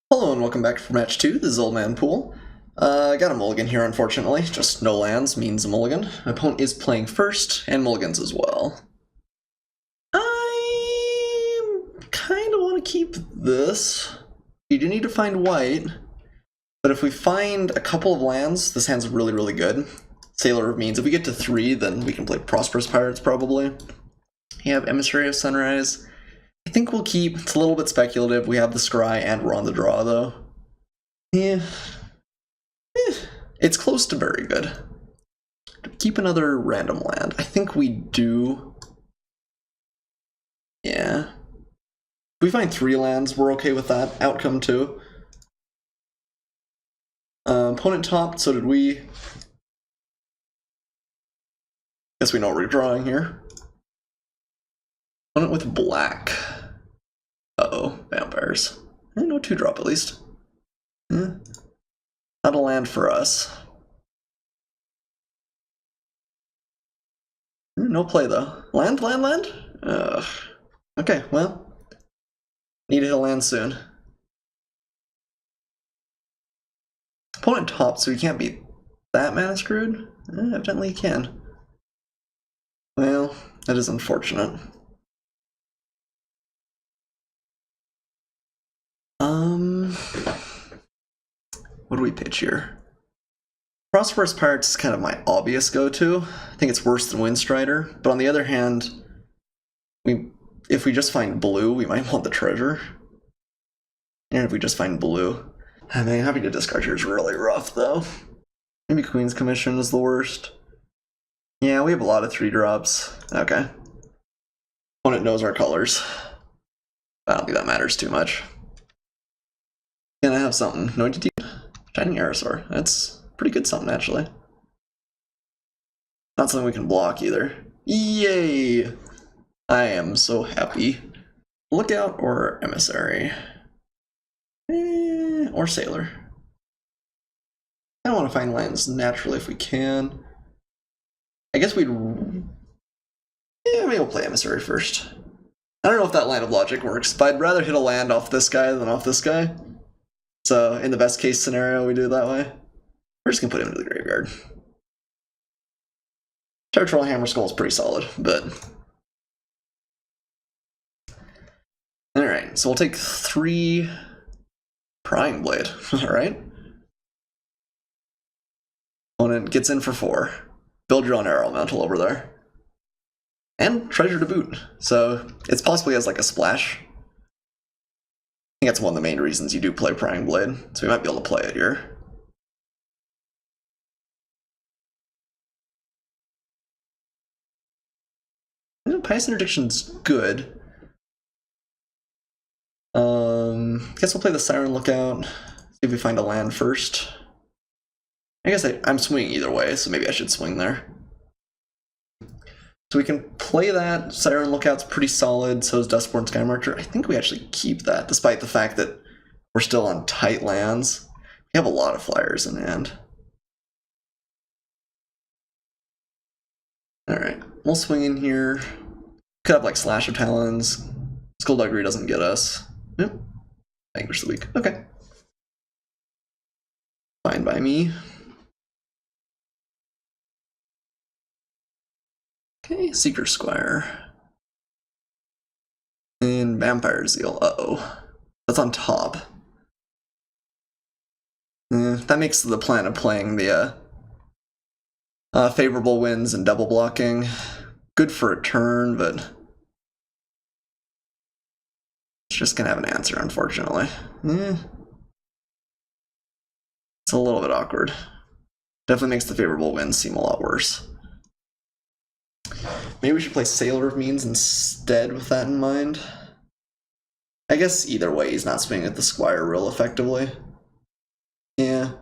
Hello and welcome back for match 2. This is Oldmanpoole. I got a mulligan here, unfortunately. Just no lands means a mulligan. My opponent is playing first, and mulligans as well. I kind of want to keep this. You do need to find white, but if we find a couple of lands, this hand's really, really good. Sailor of Means. If we get to 3, then we can play Prosperous Pirates, probably. You have Emissary of Sunrise. I think we'll keep. It's a little bit speculative. We have the scry and we're on the draw, though. Yeah. It's close to very good. Keep another random land. I think we do. Yeah. If we find 3 lands, we're okay with that outcome, too. Opponent topped, so did we. Guess we know what we're drawing here. Opponent with black. Uh-oh, vampires. No 2-drop at least. Not a land for us. No play though. Land? Ugh. Okay, well. Need to hit a land soon. Opponent top, so he can't be that mana screwed? Evidently he can. Well, that is unfortunate. What do we pitch here? Prosperous Pirates is kind of my obvious go-to. I think it's worse than Windstrider, but on the other hand, if we just find blue, we might want the treasure. And if we just find blue, I mean, having to discard here is really rough, though. Maybe Queen's Commission is the worst. Yeah, we have a lot of 3-drops. Okay. Opponent knows our colors. I don't think that matters too much. Can I have something? No entity? Shining Aerosaur. That's pretty good something, actually. Not something we can block either. Yay! I am so happy. Lookout or Emissary? Or Sailor. I don't want to find lands naturally if we can. I guess we'd... Yeah, maybe we'll play Emissary first. I don't know if that line of logic works, but I'd rather hit a land off this guy than off this guy. So, in the best case scenario, we do it that way. We're just gonna put him into the graveyard. Territorial Hammer Skull is pretty solid, but... Alright, so we'll take 3 Prying Blade, alright? Opponent gets in for 4. Build your own Air Elemental over there. And Treasure to boot, so it's possibly as like a splash. I think that's one of the main reasons you do play Prying Blade, so we might be able to play it here. Pious Interdiction's good. Guess we'll play the Siren Lookout, see if we find a land first. I guess I'm swinging either way, so maybe I should swing there. So we can play that. Siren Lookout's pretty solid, so is Duskborn Skymarcher. I think we actually keep that, despite the fact that we're still on tight lands. We have a lot of flyers in hand. Alright, we'll swing in here. Could have like Slash of Talons. Skullduggery doesn't get us. Yep. Vanquish the Weak. Okay. Fine by me. Okay, Seeker Squire. And Vampire Zeal. Uh-oh. That's on top. That makes the plan of playing the favorable wins and double blocking good for a turn, but it's just gonna have an answer, unfortunately. It's a little bit awkward. Definitely makes the favorable wins seem a lot worse. Maybe we should play Sailor of Means instead with that in mind. I guess either way, he's not swinging at the Squire real effectively. Yeah.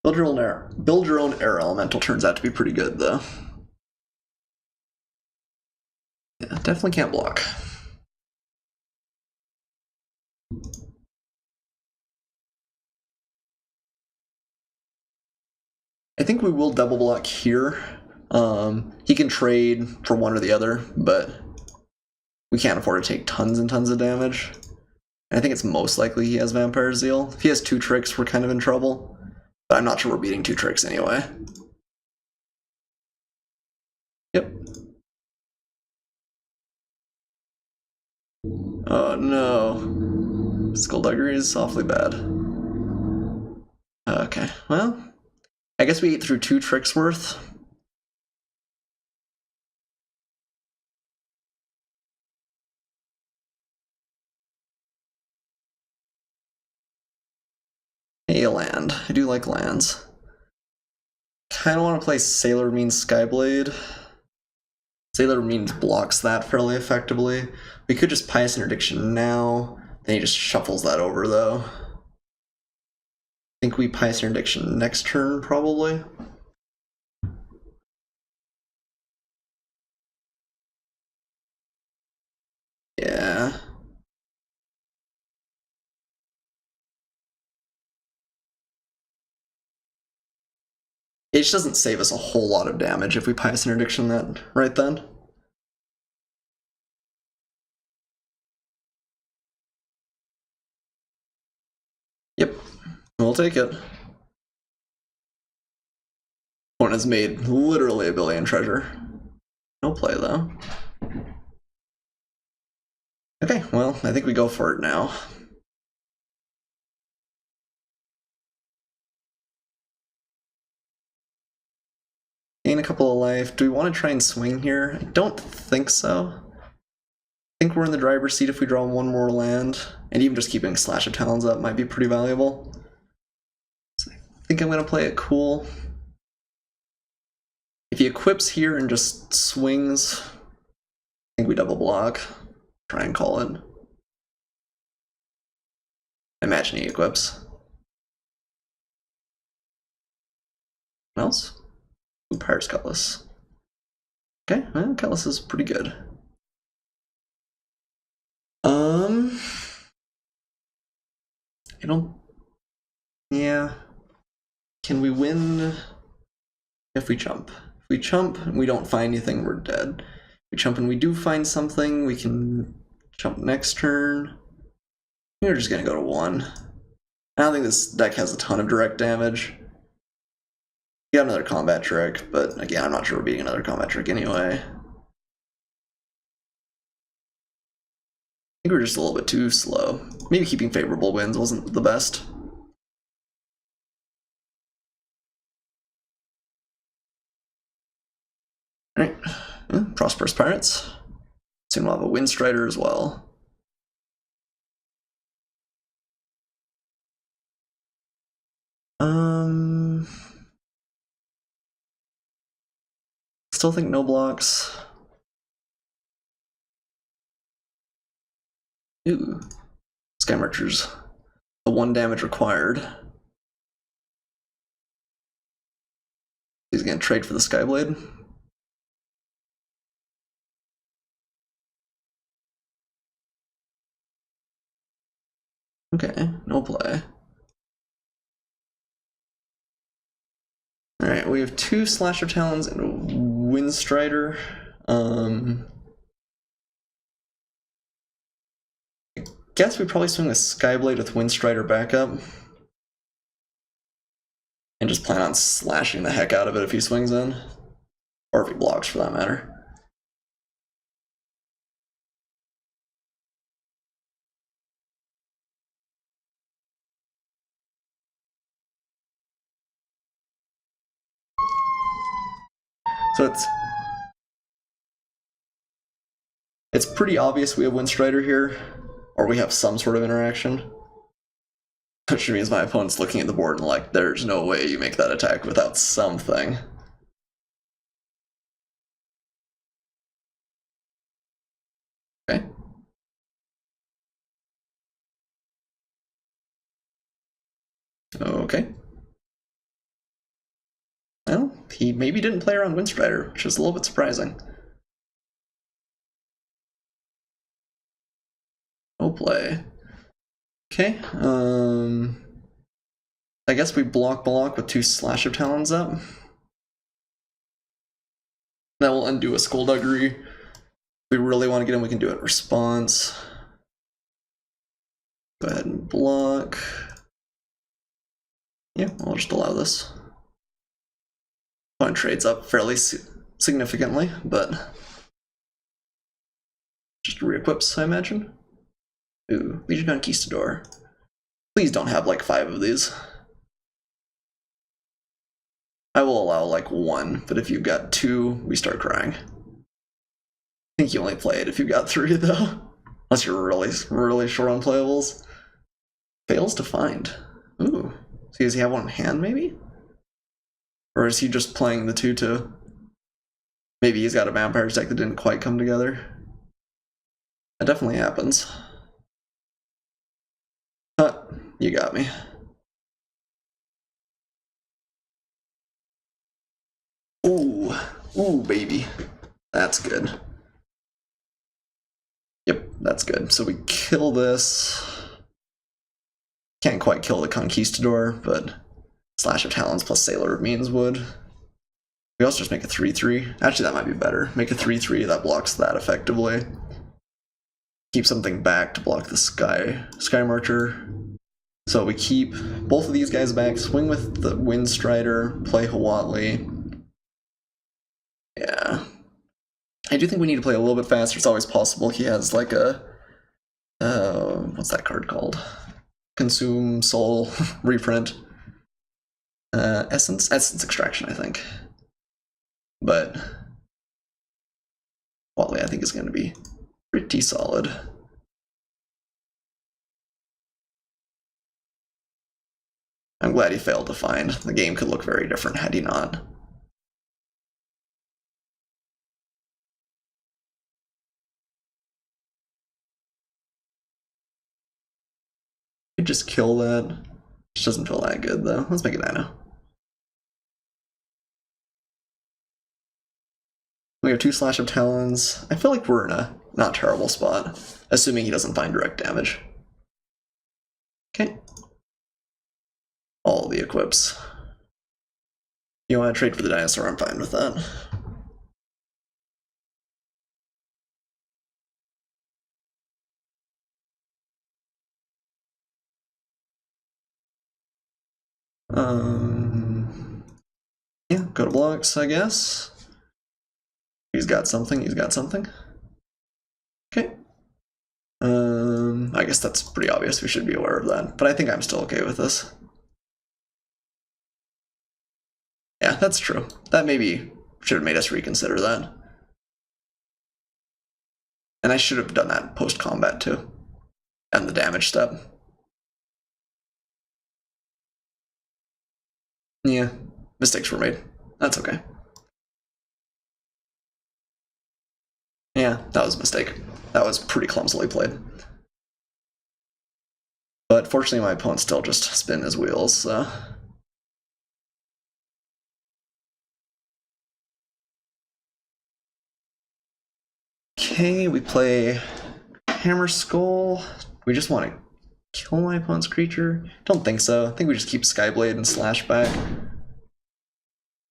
Build your own Air Elemental turns out to be pretty good, though. Yeah, definitely can't block. I think we will double block here. He can trade for one or the other, but we can't afford to take tons and tons of damage. And I think it's most likely he has Vampire Zeal. If he has 2 tricks, we're kind of in trouble. But I'm not sure we're beating 2 tricks anyway. Yep. Oh no. Skullduggery is awfully bad. Okay, well, I guess we ate through 2 tricks worth. A land. I do like lands. Kinda want to play Sailor Means Skyblade. Sailor Means blocks that fairly effectively. We could just Pious Interdiction now, then he just shuffles that over though. I think we Pious Interdiction next turn, probably. Yeah. It just doesn't save us a whole lot of damage if we Pious Interdiction that right then. Yep, we'll take it. Opponent has made literally a billion treasure. No play though. Okay, well, I think we go for it now. Gain a couple of life. Do we want to try and swing here? I don't think so. I think we're in the driver's seat if we draw 1 more land, and even just keeping Slash of Talons up might be pretty valuable. So I think I'm going to play it cool. If he equips here and just swings, I think we double block. Try and call it. Imagine he equips. What else? Ooh, Pirate's Cutlass. Okay, well, Cutlass is pretty good. I don't... Yeah. Can we win if we jump? If we jump and we don't find anything, we're dead. If we jump and we do find something, we can jump next turn. We're just gonna go to 1. I don't think this deck has a ton of direct damage. We got another combat trick, but again, I'm not sure we're beating another combat trick anyway. I think we're just a little bit too slow. Maybe keeping favorable wins wasn't the best. Alright, Prosperous Pirates. Soon we'll have a Windstrider as well. Still think no blocks. Ooh. Sky Marchers. The 1 damage required. He's gonna trade for the Skyblade. Okay, no play. Alright, we have 2 Slash of Talons and a Windstrider. I guess we probably swing the Skyblade with Windstrider backup. And just plan on slashing the heck out of it if he swings in. Or if he blocks, for that matter. So it's pretty obvious we have Windstrider here, or we have some sort of interaction. Which means my opponent's looking at the board and like, there's no way you make that attack without something. Okay. Okay. Well, he maybe didn't play around Windstrider, which is a little bit surprising. No play. Okay, I guess we block with 2 Slash of Talons up. That will undo a Skullduggery. If we really want to get in, we can do it. Response. Go ahead and block. Yeah, I'll just allow this. Opponent trades up fairly significantly, but just re-equips, I imagine. Ooh, Legion Conquistador. Please don't have like 5 of these. I will allow like 1, but if you've got 2, we start crying. I think you only play it if you've got 3 though. Unless you're really short on playables. Fails to find. Ooh. So does he have one in hand maybe? Or is he just playing the 2/2? Maybe he's got a vampires deck that didn't quite come together. That definitely happens. You got me. Ooh, ooh, baby. That's good. Yep, that's good. So we kill this. Can't quite kill the Conquistador, but Slash of Talons plus Sailor of Means would. We also just make a 3/3. Actually, that might be better. Make a 3/3 that blocks that effectively. Keep something back to block the Sky Marcher. So we keep both of these guys back, swing with the Windstrider, play Huatli. Yeah. I do think we need to play a little bit faster. It's always possible he has like a... what's that card called? Consume Soul reprint. Essence Extraction, I think. But Huatli, I think, is going to be pretty solid. I'm glad he failed to find. The game could look very different had he not. Could just kill that. Which doesn't feel that good though. Let's make it Nano. We have 2 Slash of Talons. I feel like we're in a not terrible spot, assuming he doesn't find direct damage. Okay. All the equips. You want to trade for the dinosaur? I'm fine with that. Yeah, go to blocks, I guess. He's got something, he's got something. Okay. I guess that's pretty obvious, we should be aware of that, but I think I'm still okay with this. Yeah, that's true. That maybe should have made us reconsider that. And I should have done that post-combat too. And the damage step. Yeah, mistakes were made. That's okay. Yeah, that was a mistake. That was pretty clumsily played. But fortunately my opponent still just spin his wheels, so... Okay, we play Hammer Skull. We just want to kill my opponent's creature? Don't think so. I think we just keep Skyblade and Slash back.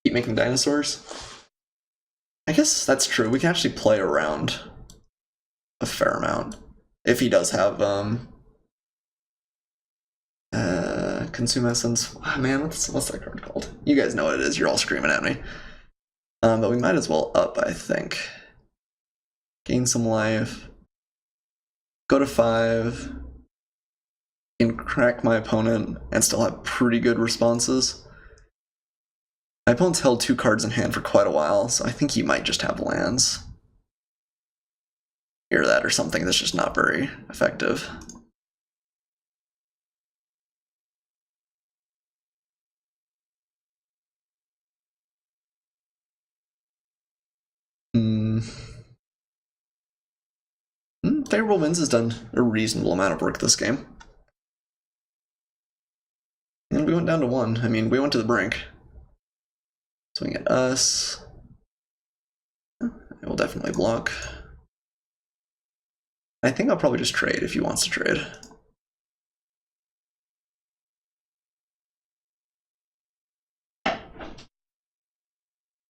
Keep making dinosaurs. I guess that's true. We can actually play around a fair amount. If he does have Consume Essence. Oh, man, what's that card called? You guys know what it is. You're all screaming at me. But we might as well up, I think. Gain some life. Go to 5. Can crack my opponent and still have pretty good responses. My opponent's held 2 cards in hand for quite a while, so I think he might just have lands. Hear that or something that's just not very effective. Favorable Winds has done a reasonable amount of work this game. And we went down to 1. I mean, we went to the brink. Swing at us. I will definitely block. I think I'll probably just trade if he wants to trade.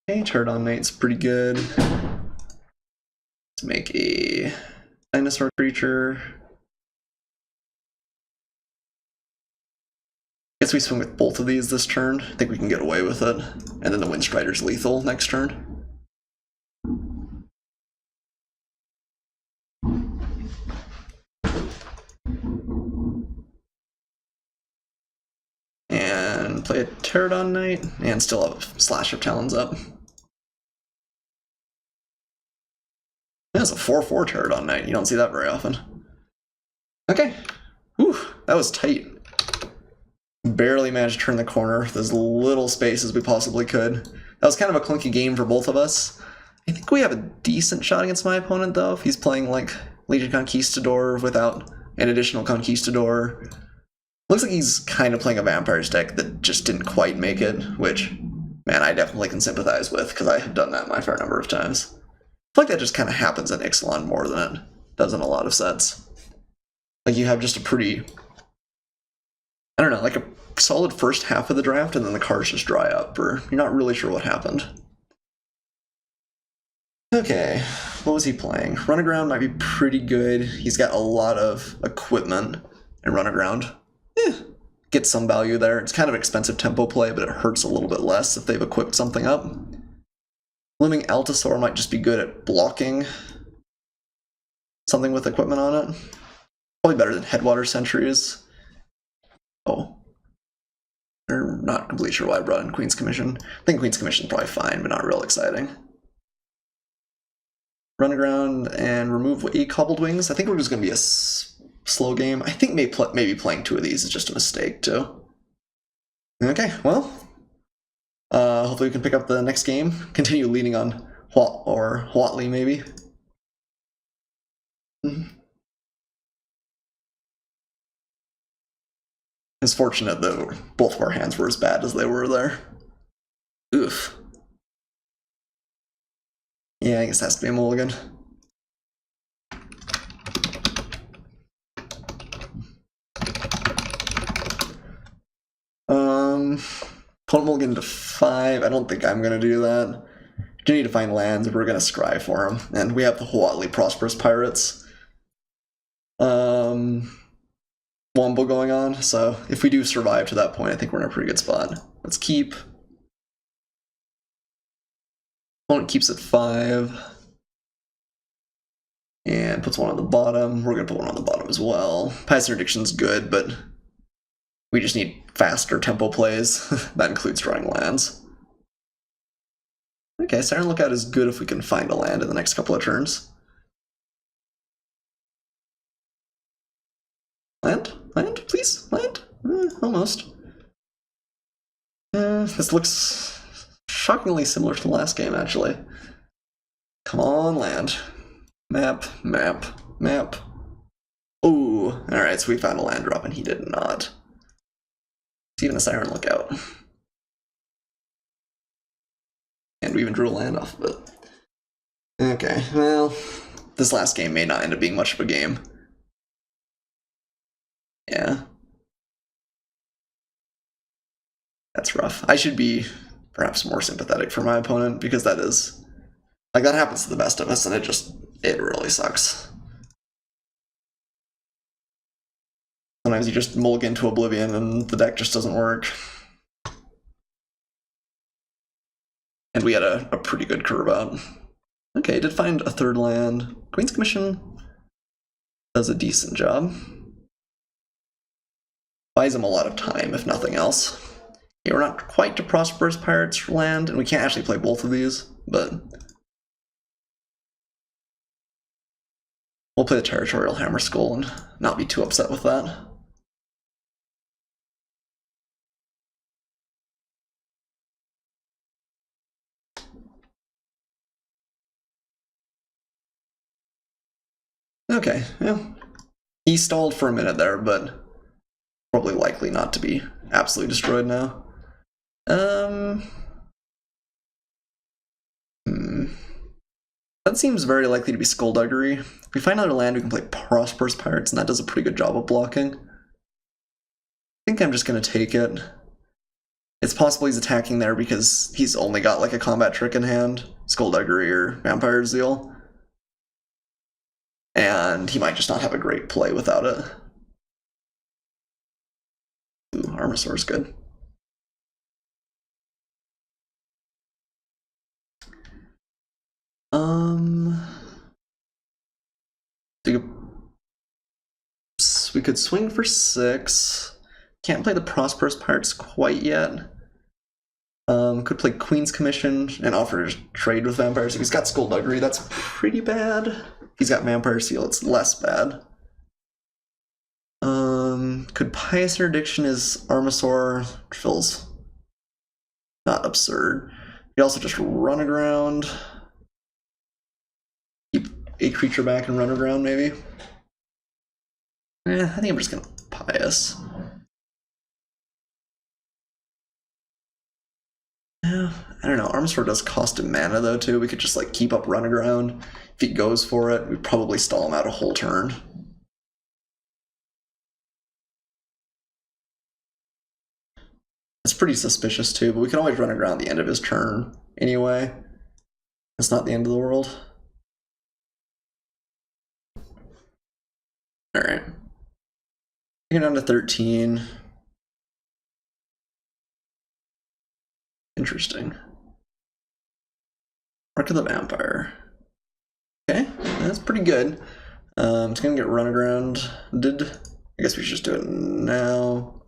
Okay, Turd on Mate's pretty good. Let's make a dinosaur creature. Guess we swing with both of these this turn. I think we can get away with it. And then the Windstrider's lethal next turn. And play a Pterodon Knight, and still have Slash of Talons up. That's a 4/4 Pterodon Knight. You don't see that very often. Okay. Whew, that was tight. Barely managed to turn the corner with as little space as we possibly could. That was kind of a clunky game for both of us. I think we have a decent shot against my opponent, though, if he's playing, like, Legion Conquistador without an additional Conquistador. Looks like he's kind of playing a Vampires deck that just didn't quite make it, which, man, I definitely can sympathize with, because I have done that my fair number of times. I feel like that just kind of happens in Ixalan more than it does in a lot of sets. Like, you have just a pretty, I don't know, like a solid first half of the draft, and then the cards just dry up, or you're not really sure what happened. Okay, what was he playing? Run Aground might be pretty good. He's got a lot of equipment in Run Aground. Get some value there. It's kind of expensive tempo play, but it hurts a little bit less if they've equipped something up. Looming Altasaur might just be good at blocking something with equipment on it. Probably better than Headwater Sentries. Oh. I'm not completely sure why I brought in Queen's Commission. I think Queen's Commission is probably fine, but not real exciting. Run Aground and remove a Cobbled Wings. I think we're just going to be a slow game. I think maybe playing two of these is just a mistake, too. Okay, well, hopefully we can pick up the next game. Continue leaning on Huatley, maybe. It's fortunate that both of our hands were as bad as they were there. Oof. Yeah, I guess it has to be a mulligan. Opponent mulligan to 5. I don't think I'm going to do that. Do need to find lands, we're going to scry for them. And we have the Huatley Prosperous Pirates wombo going on, so if we do survive to that point, I think we're in a pretty good spot. Let's keep. Opponent keeps at 5. And puts one on the bottom. We're going to put one on the bottom as well. Pious Interdiction's good, but we just need faster tempo plays. That includes drawing lands. Okay, Siren Lookout is good if we can find a land in the next couple of turns. Land? Land? Please? Land? Almost. This looks shockingly similar to the last game, actually. Come on, land. Map, map, map. Ooh, alright, so we found a land drop and he did not. It's even a Siren Lookout. And we even drew a land off of it. Okay, well, this last game may not end up being much of a game. Yeah. That's rough. I should be perhaps more sympathetic for my opponent, because that is, like, that happens to the best of us, and it really sucks. Sometimes you just mulligan to Oblivion and the deck just doesn't work. And we had a pretty good curve out. Okay, did find a third land. Queen's Commission does a decent job. Buys him a lot of time, if nothing else. Yeah, we're not quite to Prosperous Pirates land, and we can't actually play both of these, but we'll play the Territorial Hammer Skull and not be too upset with that. Okay, yeah. He stalled for a minute there, but probably likely not to be absolutely destroyed now. That seems very likely to be Skullduggery. If we find another land, we can play Prosperous Pirates, and that does a pretty good job of blocking. I think I'm just going to take it. It's possible he's attacking there because he's only got like a combat trick in hand, Skullduggery or Vampire Zeal. and he might just not have a great play without it. Ooh, Armasaur's good. We could swing for 6. Can't play the Prosperous Pirates quite yet. Could play Queen's Commission and offer to trade with Vampire Seal. He's got Skullduggery, that's pretty bad. He's got Vampire Seal, it's less bad. Could Pious Interdiction as Armasaur, feels not absurd. He also just run aground. Keep a creature back and run aground, maybe. I think I'm just gonna Pious. Yeah, I don't know. Armasaur does cost him mana though too. We could just like keep up run aground. If he goes for it, we'd probably stall him out a whole turn. It's pretty suspicious too, but we can always run aground at the end of his turn anyway. It's not the end of the world. Alright. Taking down to 13. Interesting. Mark of the Vampire. Okay, that's pretty good. It's gonna get run aground. I guess we should just do it now.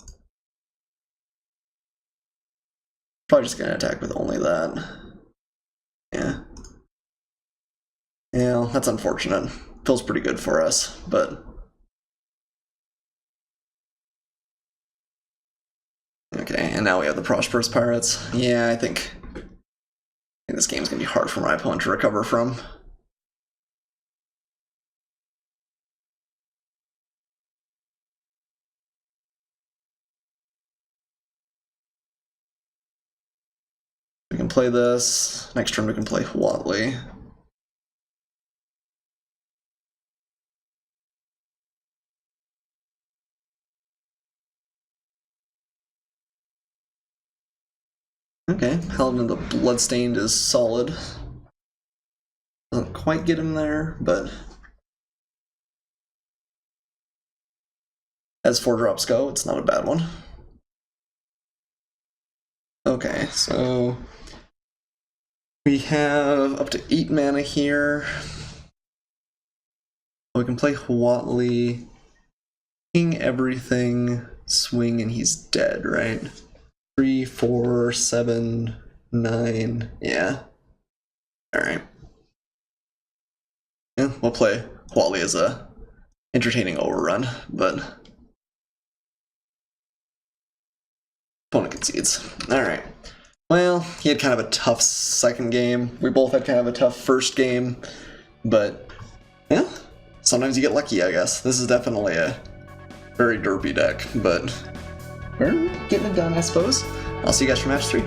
Probably just gonna attack with only that. Yeah. Yeah, that's unfortunate. Feels pretty good for us, but... Okay, and now we have the Prosperous Pirates. Yeah, I think this game's gonna be hard for my opponent to recover from. We can play this. Next turn we can play Huatli. Okay, Paladin of the Bloodstained is solid. Doesn't quite get him there, but as 4-drops go, it's not a bad one. Okay, so we have up to 8 mana here. We can play Huatli, king everything, swing, and he's dead, right? 3, 4, 7, 9, yeah. Alright. Yeah, we'll play Huatli as a entertaining overrun, but opponent concedes. Alright. Well, he had kind of a tough second game. We both had kind of a tough first game, but yeah, sometimes you get lucky, I guess. This is definitely a very derpy deck, but we're getting it done, I suppose. I'll see you guys for match 3.